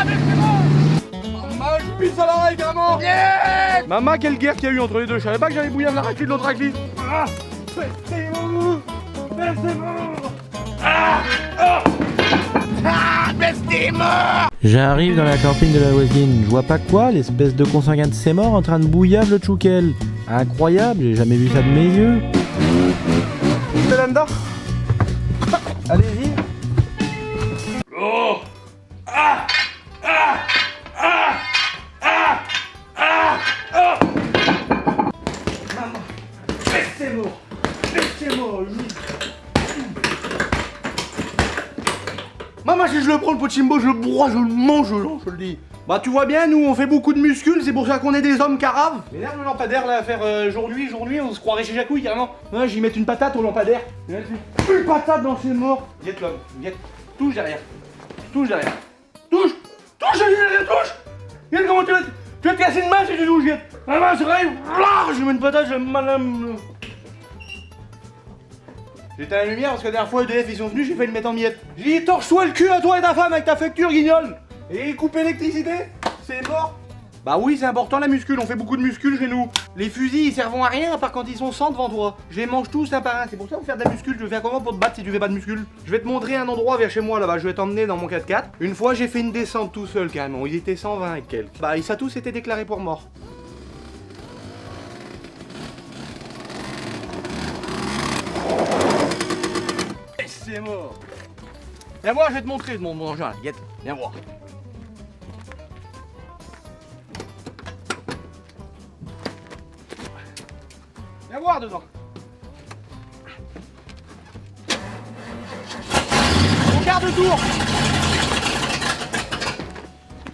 Maman, je pisse à l'oreille carrément. Maman, quelle guerre qu'il y a eu entre les deux. Je savais pas que j'avais bouillave la raclée de l'autre raclée. J'arrive dans la camping de la voisine, je vois pas quoi, l'espèce de consanguin de ses morts en train de bouillave le tchoukel. Incroyable, j'ai jamais vu ça de mes yeux. C'est là-dedans. Allez-y. Maman, c'est mort. C'est mort, lui. Maman, si je le prends le pochimbo, je le broie, je le mange, je le dis. Bah tu vois bien, nous on fait beaucoup de muscles, c'est pour ça qu'on est des hommes caraves. Mais là le lampadaire là à faire aujourd'hui, on se croirait chez Jacouille carrément. Ouais, j'y mets une patate au lampadaire. Une patate dans ses morts. Viette l'homme, viette, touche derrière. Touche derrière. Touche. Touche derrière, touche. Viette comment tu vas te casser une main si tu touches, viette. La main se rêve, je mets une patate, je madame. J'étais à la lumière parce que la dernière fois EDF ils sont venus, j'ai failli le mettre en miettes. J'ai dit torche-toi le cul à toi et ta femme avec ta facture guignol. Et coupe l'électricité, c'est mort. Bah oui, c'est important la muscule, on fait beaucoup de muscule chez nous. Les fusils ils servent à rien à part quand ils sont 100 devant toi. Je les mange tous un par un, c'est pour ça qu'on fait de la muscule. Je vais faire comment pour te battre si tu fais pas de muscule? Je vais te montrer un endroit vers chez moi là-bas, je vais t'emmener dans mon 4x4. Une fois j'ai fait une descente tout seul carrément, ils étaient 120 et quelques. Bah ça tous été déclarés pour mort. Et c'est mort. Viens voir, je vais te montrer mon engin, Guette, viens voir. Viens voir dedans. Mon quart de tour.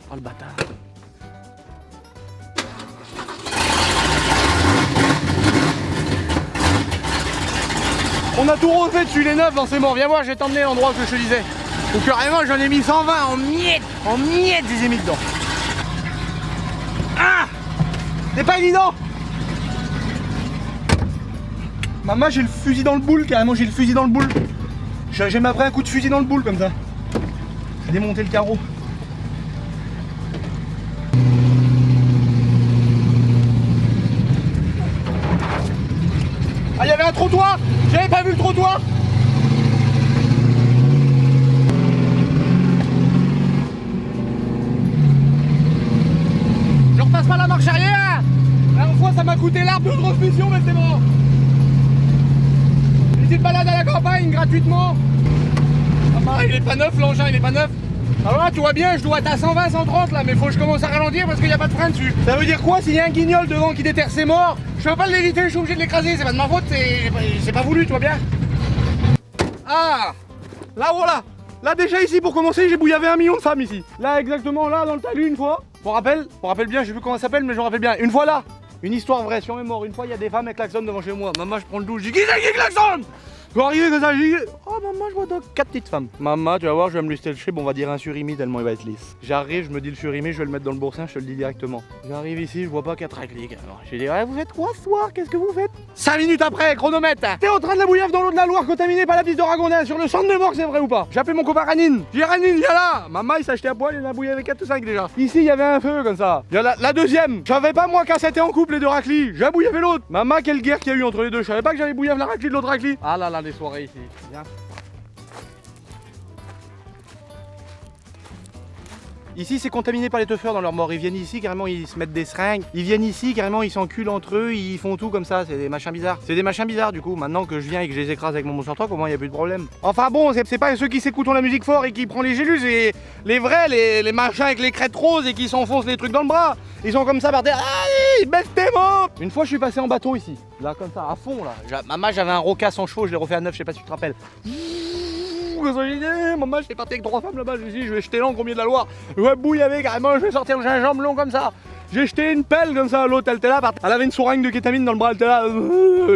Oh le bâtard. On a tout refait dessus les neufs dans ces morts. Viens voir, je vais t'emmener à l'endroit que je te disais. Ou carrément j'en ai mis 120 en miettes, je les ai mis dedans. Ah, c'est pas évident. Maman, j'ai le fusil dans le boule, carrément j'ai le fusil dans le boule. J'ai pris un coup de fusil dans le boule comme ça. J'ai démonté le carreau. Ah, il y avait un trottoir. J'avais pas vu le trottoir. Je repasse pas la marche arrière. La dernière fois ça m'a coûté l'arbre de transmission mais c'est bon. Une petite balade à la campagne gratuitement. Ah, il est pas neuf l'engin, il est pas neuf. Alors là tu vois bien, je dois être à 120, 130 là, mais faut que je commence à ralentir parce qu'il n'y a pas de frein dessus. Ça veut dire quoi? S'il y a un guignol devant qui déterre ses morts, je peux pas l'éviter, je suis obligé de l'écraser, c'est pas de ma faute, c'est pas voulu, tu vois bien. Ah, là voilà. Là déjà ici pour commencer j'ai bouillavé 1 million de femmes ici. Là exactement là dans le talus une fois. Pour rappel bien, je sais plus comment ça s'appelle mais je me rappelle bien. Une fois là, une histoire vraie sur mes morts. Une fois il y a des femmes qui klaxonnent devant chez moi. Maman je prends le douche, je dis qui c'est qui klaxonne? Je vais arriver comme ça, je dis oh maman je vois donc 4 petites femmes. Maman tu vas voir je vais me luster le chip, on va dire un surimi tellement il va être lisse. J'arrive, je me dis le surimi, je vais le mettre dans le boursin, je te le dis directement. J'arrive ici, je vois pas 4 racliques. Alors je dis ouais, vous faites quoi ce soir? Qu'est-ce que vous faites? 5 minutes après, chronomètre. T'es en train de la bouillave dans l'eau de la Loire contaminée par la piste de Ragondin sur le centre de mort, c'est vrai ou pas? J'ai appelé mon copain Ranine. J'ai dit Ranine viens là. Maman il s'est acheté à poil, il en a bouillé avec 4 ou 5 déjà. Ici il y avait un feu comme ça. La deuxième, je savais pas moi qu'à c'était en couple les deux raclis. J'ai bouillavé l'autre. Maman quelle guerre qu'il y a eu entre les deux. Je savais pas que j'avais bouillave la raclie de l'autre raclie. Ah là là les soirées ici. Viens. Ici c'est contaminé par les teufeurs dans leur mort, ils viennent ici carrément ils se mettent des seringues, ils viennent ici carrément ils s'enculent entre eux, ils font tout comme ça, c'est des machins bizarres. C'est des machins bizarres du coup, maintenant que je viens et que je les écrase avec mon Monster Truck, au moins il n'y a plus de problème. Enfin bon, c'est pas ceux qui s'écoutent la musique fort et qui prennent les gélus, c'est les vrais, les machins avec les crêtes roses et qui s'enfoncent les trucs dans le bras. Ils sont comme ça par terre, aïe, baisse tes mots. Une fois je suis passé en bateau ici, là comme ça, à fond là. Maman j'avais un Roca 100 chevaux, je l'ai refait à 9, je sais pas si tu te rappelles. Maman j'étais parti avec 3 femmes là-bas, je me suis dit je vais jeter l'encre au milieu de la Loire, je vais bouillaver carrément, je vais sortir le gingembre long comme ça. J'ai jeté une pelle comme ça à l'autre, elle était là, elle avait une seringue de kétamine dans le bras, elle était là,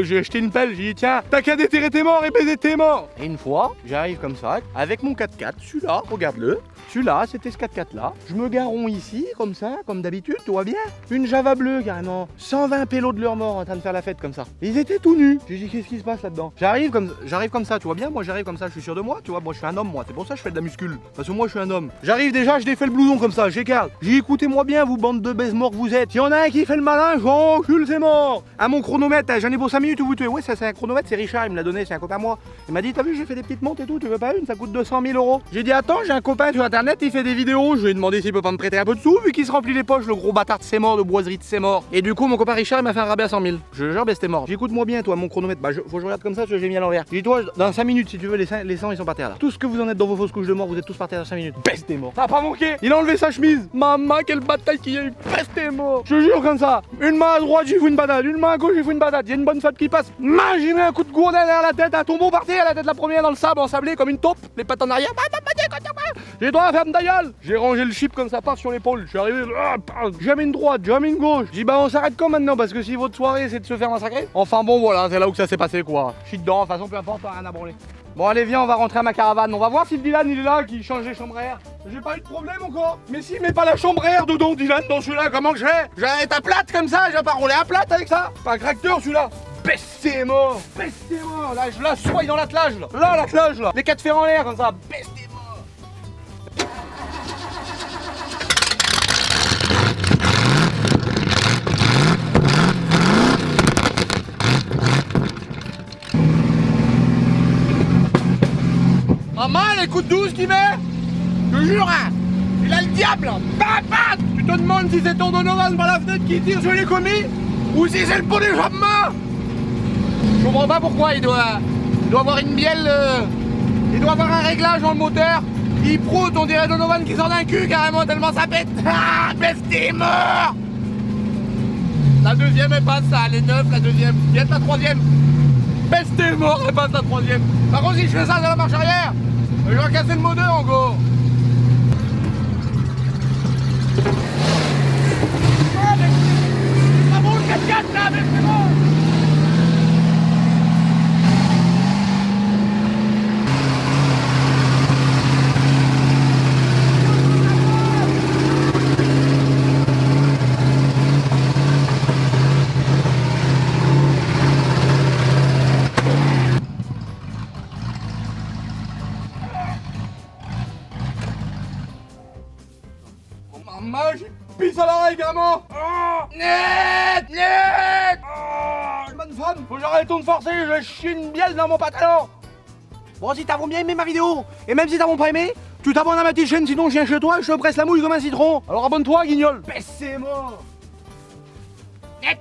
j'ai jeté une pelle, j'ai dit tiens, t'as qu'à déterrer tes morts et baiser tes morts. Et une fois, j'arrive comme ça, avec mon 4x4, celui-là, regarde-le, celui-là, c'était ce 4x4 là, je me garon ici, comme ça, comme d'habitude, tout va bien. Une Java bleue carrément, 120 pélos de leur mort en train de faire la fête comme ça. Ils étaient tout nus, j'ai dit qu'est-ce qui se passe là-dedans. J'arrive comme ça, tu vois bien, moi j'arrive comme ça, je suis sûr de moi, tu vois, moi je suis un homme moi, c'est pour ça que je fais de la muscule, parce que moi je suis un homme. J'arrive déjà, je défais le blouson comme ça, j'écarte. J'ai dit écoutez-moi bien, vous bande de baise morts que vous êtes. S'il y en a un qui fait le malin, j'encule c'est mort. À mon chronomètre, j'en ai pour 5 minutes où vous tuez. Ouais, ça c'est un chronomètre, c'est Richard, il me l'a donné, c'est un copain à moi. Il m'a dit t'as vu, j'ai fait des petites montes et tout, tu veux pas une, ça coûte 200 000 €. J'ai dit attends, j'ai un copain sur internet, il fait des vidéos, je lui ai demandé s'il peut pas me prêter un peu de sous, vu qu'il se remplit les poches, le gros bâtard de ses morts, de boiserie de ses morts. Et du coup, mon copain Richard, il m'a fait un rabais à 100 000. Je jure, c'était mort. J'écoute-moi bien, toi, mon chronomètre, faut que je regarde comme ça, parce que j'ai mis à l'envers. J'ai dit toi, dans 5 minutes, si tu veux, les 100 ils sont par terre là. Tout ce que vous en êtes dans vos fausses couches de mort, vous êtes tous par terre dans 5 minutes. Peste mort. Ça a pas manqué. Il a enlevé sa chemise. Maman, quelle bataille qu'il y a eu. Peste mort. Je jure comme ça. Une main à droite, j'ai foutu une patate. Une main à gauche, j'ai foutu une patate. Il y a une bonne femme qui passe. J'ai mis un coup de gourdin derrière la tête, un tombeau par terre, la tête la première dans le sable, ensablé comme une taupe. Les pattes en arrière. J'ai droit à ferme ta gueule. J'ai rangé le chip comme ça, paf sur l'épaule. Je suis arrivé, jamais une droite, jamais une gauche. J'ai dit bah on s'arrête quand maintenant parce que si votre soirée c'est de se faire massacrer. Enfin bon voilà, c'est là où ça s'est passé quoi. Je suis dedans, de toute façon peu importe, rien à branler. Bon allez viens, on va rentrer à ma caravane. On va voir si le Dylan il est là, qui change les chambres à air. J'ai pas eu de problème encore. Mais s'il met pas la chambre à air dedans Dylan dans celui-là, comment que je fais? J'ai ta plate comme ça, j'ai pas roulé à plate avec ça. Pas un tracteur celui-là. Pestez mort. Là je la sois dans l'attelage là. Là l'attelage là. Les 4 fers en l'air comme ça. Pestez mort. Maman, les coups de 12 qu'il met, je jure, hein, il a le diable, pat. Tu te demandes si c'est ton Donovan par la fenêtre qui tire sur les commis ou si c'est le pot d'échappement. Je comprends pas pourquoi il doit avoir une bielle, il doit avoir un réglage dans le moteur. Il proute, on dirait Donovan qui sort d'un cul carrément tellement ça pète. Ah, t'es mort. La deuxième elle passe, ça, elle est neuve, la deuxième, viens la troisième. T'es mort, elle passe la troisième. Par contre si je fais ça dans la marche arrière, je vais casser le moteur encore. C'est pas bon le 4x4 là, mais c'est bon. Maman, j'ai pisse à l'oreille carrément. Net. Bonne femme, faut que j'arrête de me forcer, je chie une bielle dans mon pantalon. Bon, si t'as bien aimé ma vidéo, et même si t'as pas aimé, tu t'abonnes à ma petite chaîne, sinon je viens chez toi, je te presse la mouille comme un citron. Alors abonne-toi, guignol. Baissez-moi. Net.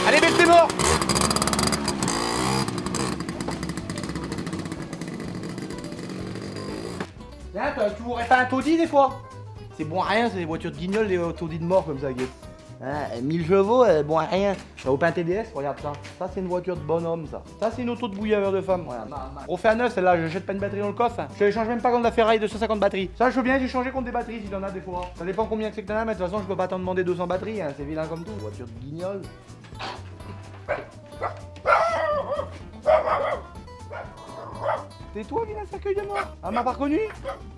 Allez, baisse tes morts. Tiens, tu voudrais pas un taudis des fois? C'est bon à rien, c'est des voitures de guignol, des taudis de mort comme ça, gueule. Hein, 1000 chevaux, bon à rien. Au Opin TDS, regarde ça. Ça, c'est une voiture de bonhomme, ça. Ça, c'est une auto de bouilleur de femme. Regarde. On fait à neuf, celle-là, je jette pas une batterie dans le coffre. Hein. Je les change même pas contre la Ferrari 250 batteries. Ça, je veux bien, j'ai changé contre des batteries si t'en as des fois. Ça dépend combien que c'est que t'en as, mais de toute façon, je peux pas t'en demander 200 batteries. Hein. C'est vilain comme tout. Voiture de guignol. C'est toi, vilain cercueil de mort. Elle m'a pas reconnu.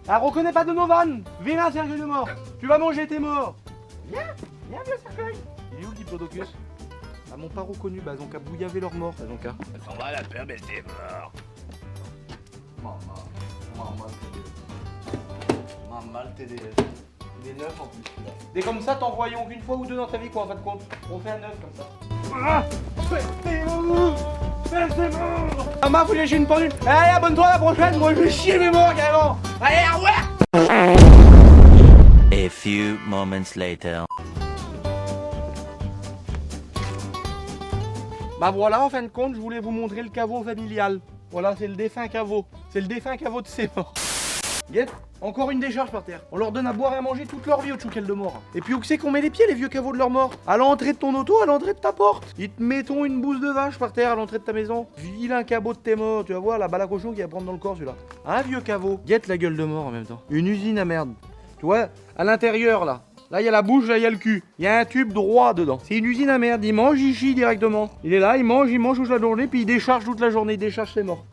Elle reconnaît pas Donovan. Vilain cercueil de mort. Tu vas manger tes morts. Viens, vieux cercueil. Il est où le diplodocus? Ah, mon pas reconnu, bah donc à bouillaver leurs morts, bah donc à. On va la peur, mais c'est mort. Maman, le TDS. Il est neuf en plus. Des comme ça, t'en voyons qu'une fois ou deux dans ta vie, quoi, en fin de compte. On fait un neuf comme ça. Ah, c'est mort. Maman, faut lâcher une pendule. Allez, abonne-toi à la prochaine. Moi, je vais chier mes morts carrément. Allez, au revoir. A few moments later. Bah voilà, en fin de compte, je voulais vous montrer le caveau familial. Voilà, c'est le défunt caveau. C'est le défunt caveau de ses morts. Guette, encore une décharge par terre. On leur donne à boire et à manger toute leur vie au Tchoukel de mort. Et puis où que c'est qu'on met les pieds, les vieux caveaux de leur mort? À l'entrée de ton auto, à l'entrée de ta porte. Ils te mettront une bouse de vache par terre à l'entrée de ta maison. Vilain caveau de tes morts, tu vas voir la balle à cochon qui va prendre dans le corps celui-là. Un vieux caveau. Guette la gueule de mort en même temps. Une usine à merde. Tu vois, à l'intérieur là. Là, il y a la bouche, là, il y a le cul. Il y a un tube droit dedans. C'est une usine à merde. Il mange, il chie directement. Il est là, il mange toute la journée, puis il décharge toute la journée. Il décharge ses morts.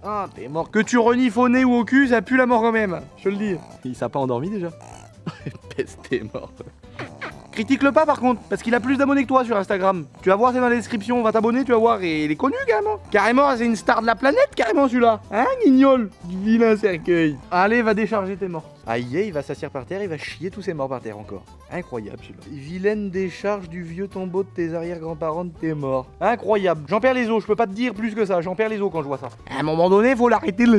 Ah, t'es mort. Que tu renifles au nez ou au cul, ça pue la mort quand même. Je te le dis. Il s'est pas endormi déjà. Peste, t'es mort. Critique-le pas par contre, parce qu'il a plus d'abonnés que toi sur Instagram. Tu vas voir, c'est dans la description, va t'abonner, tu vas voir, et il est connu carrément. Carrément, c'est une star de la planète carrément celui-là. Hein, guignol? Du vilain cercueil. Allez, va décharger tes morts. Aïe, il va s'asseoir par terre, il va chier tous ses morts par terre encore. Incroyable celui-là. Vilaine décharge du vieux tombeau de tes arrière-grands-parents de tes morts. Incroyable. J'en perds les os, je peux pas te dire plus que ça, j'en perds les os quand je vois ça. À un moment donné, faut l'arrêter de la